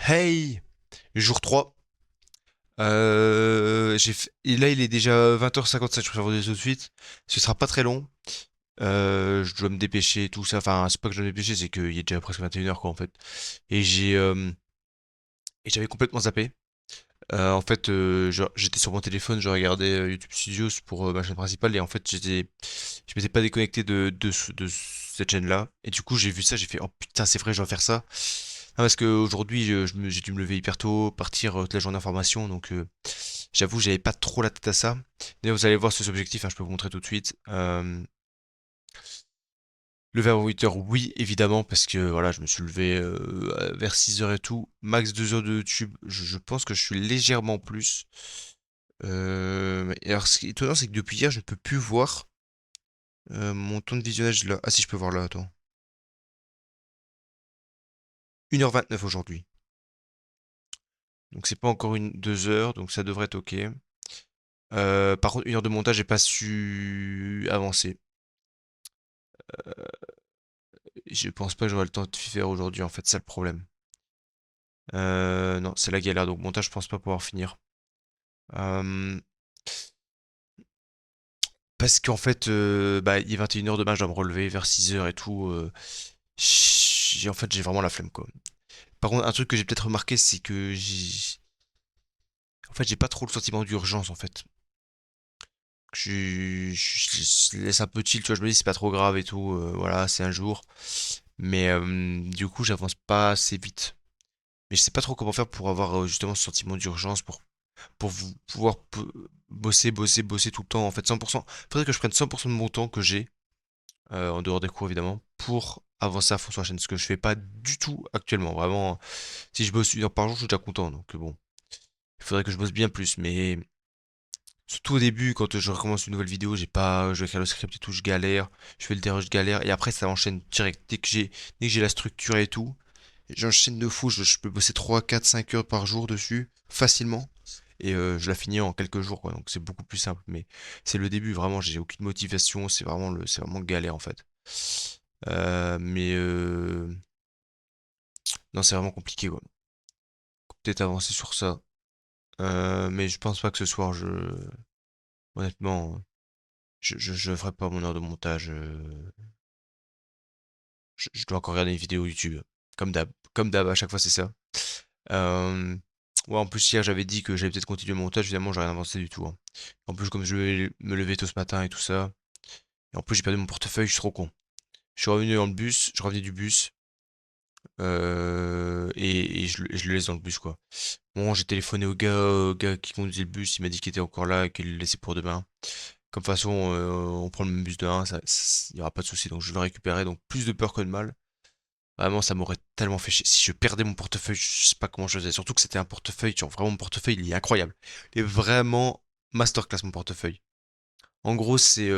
Hey! Jour 3. Et là, il est déjà 20h57, je préfère vous dire tout de suite. Ce sera pas très long. Je dois me dépêcher, tout ça. Enfin, c'est pas que je dois me dépêcher, c'est qu'il est déjà presque 21h, quoi, en fait. Et et j'avais complètement zappé. J'étais sur mon téléphone, je regardais YouTube Studios pour ma chaîne principale, et en fait, je m'étais pas déconnecté de cette chaîne-là. Et du coup, j'ai vu ça, j'ai fait, oh putain, c'est vrai, je dois faire ça. Ah, parce qu'aujourd'hui, j'ai dû me lever hyper tôt, partir toute la journée en formation, donc j'avoue, j'avais pas trop la tête à ça. D'ailleurs, vous allez voir ce objectif, hein, je peux vous montrer tout de suite. Lever avant 8h, oui, évidemment, parce que voilà, je me suis levé vers 6h et tout. Max 2 heures de YouTube, je pense que je suis légèrement plus. Et alors, ce qui est étonnant, c'est que depuis hier, je ne peux plus voir mon temps de visionnage là. Ah si, je peux voir là, attends. 1h29 aujourd'hui. Donc c'est pas encore 2 heures, donc ça devrait être ok. Par contre, 1 heure de montage, j'ai pas su avancer. Je pense pas que j'aurai le temps de faire aujourd'hui, en fait, c'est ça le problème. Non, c'est la galère, donc montage, je pense pas pouvoir finir. Euh, Parce qu'en fait, bah, il est 21h demain, je dois me relever vers 6h et tout. En fait, j'ai vraiment la flemme, quoi. Par contre, un truc que j'ai peut-être remarqué, c'est que en fait, j'ai pas trop le sentiment d'urgence, en fait. Je laisse un peu chill, tu vois, je me dis c'est pas trop grave et tout, voilà, c'est un jour. Mais du coup, j'avance pas assez vite. Mais je sais pas trop comment faire pour avoir justement ce sentiment d'urgence, pour pouvoir bosser tout le temps, en fait, 100%. Faudrait que je prenne 100% de mon temps que j'ai, en dehors des cours évidemment, pour avancer à fond sur la chaîne, ce que je fais pas du tout actuellement. Vraiment, si je bosse 1 heure par jour, je suis déjà content, donc bon. Il faudrait que je bosse bien plus, mais surtout au début, quand je recommence une nouvelle vidéo, je vais écrire le script et tout, je galère, je fais le dérush, je galère, et après ça enchaîne direct. Dès que j'ai la structure et tout, j'enchaîne de fou, je peux bosser 3 4 5 heures par jour dessus, facilement, et je la finis en quelques jours, quoi, donc c'est beaucoup plus simple, mais c'est le début, vraiment, j'ai aucune motivation, c'est vraiment galère en fait. Mais non, c'est vraiment compliqué, quoi. Peut-être avancer sur ça. Mais je pense pas que ce soir, honnêtement, je ferai pas mon heure de montage. Je dois encore regarder une vidéo YouTube. Comme d'hab, à chaque fois, c'est ça. Euh, Ouais, en plus, hier, j'avais dit que j'allais peut-être continuer le montage. Finalement, j'ai rien avancé du tout, hein. En plus, comme je vais me lever tôt ce matin et tout ça. Et en plus, j'ai perdu mon portefeuille, je suis trop con. Je suis revenu dans le bus, je revenais du bus. Je le laisse dans le bus, quoi. Bon, j'ai téléphoné au gars qui conduisait le bus. Il m'a dit qu'il était encore là et qu'il le laissait pour demain. Comme de toute façon, on prend le même bus de 1, il n'y aura pas de souci. Donc, je vais le récupérer. Donc, plus de peur que de mal. Vraiment, ça m'aurait tellement fait chier. Si je perdais mon portefeuille, je sais pas comment je faisais. Surtout que c'était un portefeuille, genre vraiment mon portefeuille, il est incroyable. Il est vraiment masterclass mon portefeuille. En gros, c'est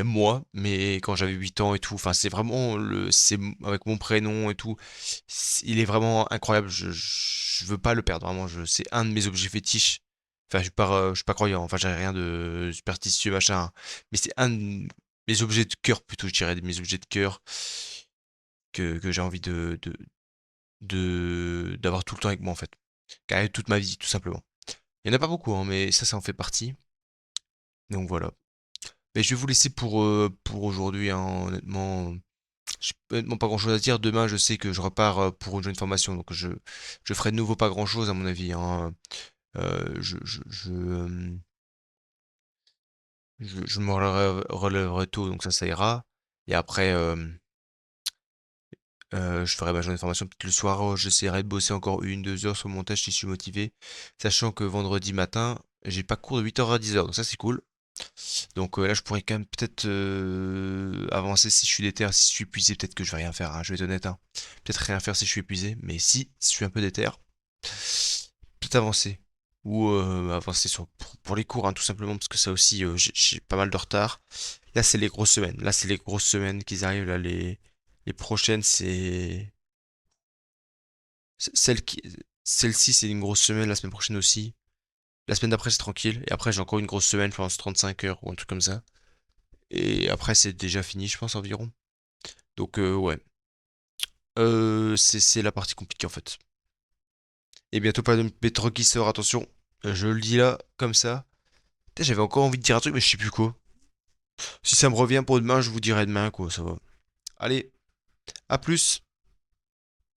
moi, mais quand j'avais 8 ans et tout. Enfin, c'est vraiment c'est avec mon prénom et tout. Il est vraiment incroyable. Je veux pas le perdre. Vraiment, c'est un de mes objets fétiches. Enfin, je suis pas croyant. Enfin, j'ai rien de superstitieux machin, hein. Mais c'est un de mes objets de cœur plutôt, je dirais, de mes objets de cœur que j'ai envie d'avoir tout le temps avec moi en fait. Carrément toute ma vie, tout simplement. Il y en a pas beaucoup, hein, mais ça en fait partie. Donc voilà. Mais je vais vous laisser pour aujourd'hui, hein, honnêtement. J'ai honnêtement pas grand chose à dire. Demain, je sais que je repars pour une jeune formation, donc je ferai de nouveau pas grand chose à mon avis, hein. Je me relèverai tôt, donc ça ira. Et après, je ferai ma journée de formation peut-être le soir. J'essaierai de bosser encore 1 2 heures sur le montage si je suis motivé. Sachant que vendredi matin, j'ai pas cours de 8h à 10h, donc ça c'est cool. Donc là, je pourrais quand même peut-être avancer si je suis déter, si je suis épuisé, peut-être que je vais rien faire, hein, je vais être honnête, hein. Peut-être rien faire si je suis épuisé, mais si je suis un peu déter, peut-être avancer. Ou avancer pour les cours, hein, tout simplement, parce que ça aussi, j'ai pas mal de retard. Là, c'est les grosses semaines. Là, c'est les grosses semaines qui arrivent. Là, les prochaines, celle qui, celle-ci, c'est une grosse semaine. La semaine prochaine aussi. La semaine d'après, c'est tranquille. Et après, j'ai encore une grosse semaine, je pense 35 heures ou un truc comme ça. Et après, c'est déjà fini, je pense, environ. Donc, ouais. C'est la partie compliquée, en fait. Et bientôt pas de métro qui sort, attention. Je le dis là, comme ça. Putain, j'avais encore envie de dire un truc, mais je sais plus quoi. Si ça me revient pour demain, je vous dirai demain, quoi, ça va. Allez, à plus.